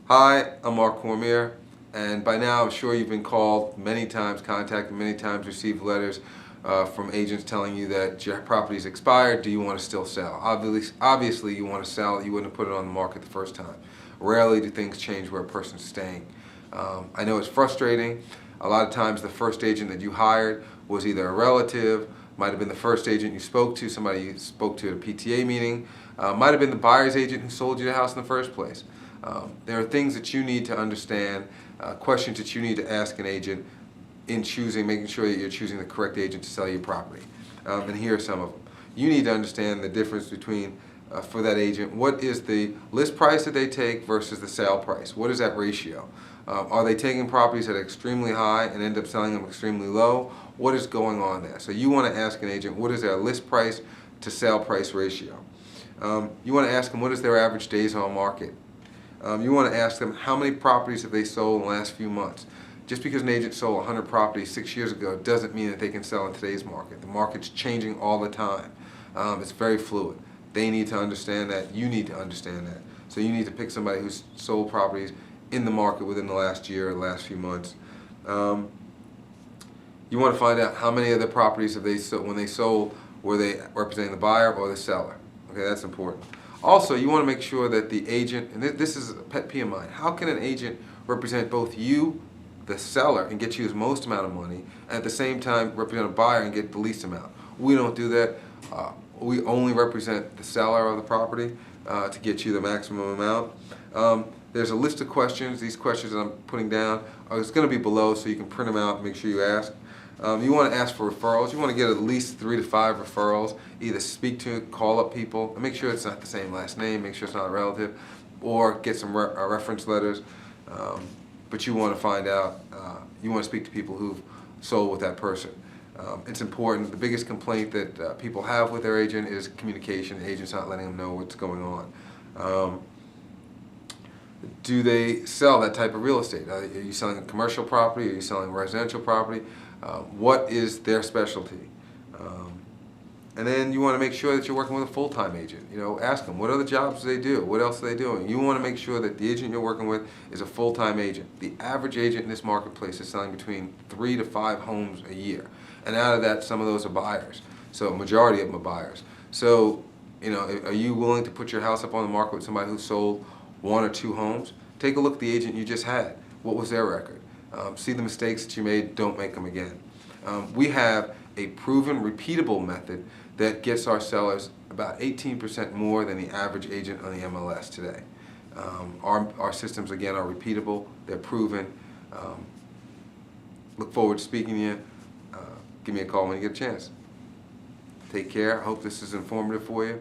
Hi, I'm Marc Cormier, and by now I'm sure you've been called many times, contacted many times, received letters from agents telling you that your property's expired. Do you want to still sell? Obviously, you want to sell. You wouldn't have put it on the market the first time. Rarely do things change where a person's staying. I know it's frustrating. A lot of times the first agent that you hired was either a relative, might have been the first agent you spoke to, somebody you spoke to at a PTA meeting, might have been the buyer's agent who sold you the house in the first place. There are things that you need to understand, questions that you need to ask an agent in choosing, making sure that you're choosing the correct agent to sell your property. And here are some of them. You need to understand the difference between, for that agent, what is the list price that they take versus the sale price? What is that ratio? Are they taking properties that are extremely high and end up selling them extremely low? What is going on there? So you want to ask an agent, what is their list price to sale price ratio? You want to ask them, what is their average days on market? You want to ask them, how many properties have they sold in the last few months? Just because an agent sold 100 properties 6 years ago doesn't mean that they can sell in today's market. The market's changing all the time. It's very fluid. They need to understand that. You need to understand that. So you need to pick somebody who's sold properties in the market within the last year or the last few months. You want to find out how many of the properties have they sold, when they sold, were they representing the buyer or the seller? Okay, that's important. Also, you want to make sure that the agent, and this is a pet peeve of mine, how can an agent represent both you, the seller, and get you the most amount of money, and at the same time represent a buyer and get the least amount? We don't do that. We only represent the seller of the property to get you the maximum amount. There's a list of questions. These questions that I'm putting down it's going to be below, so you can print them out and make sure you ask. You want to ask for referrals. You want to get at least 3 to 5 referrals. Either speak to, call up people, and make sure it's not the same last name, make sure it's not a relative, or get some reference letters. But you want to find out, you want to speak to people who've sold with that person. It's important. The biggest complaint that people have with their agent is communication. The agent's not letting them know what's going on. Do they sell that type of real estate? Are you selling a commercial property? Are you selling residential property? What is their specialty? And then you want to make sure that you're working with a full-time agent. Ask them, what other jobs do they do? What else are they doing? You want to make sure that the agent you're working with is a full-time agent. The average agent in this marketplace is selling between 3 to 5 homes a year. And out of that, some of those are buyers. So a majority of them are buyers. So, are you willing to put your house up on the market with somebody who sold 1 or 2 homes? Take a look at the agent you just had. What was their record? See the mistakes that you made, don't make them again. We have a proven, repeatable method that gets our sellers about 18% more than the average agent on the MLS today. Our systems, again, are repeatable, they're proven. Look forward to speaking to you. Give me a call when you get a chance. Take care. I hope this is informative for you.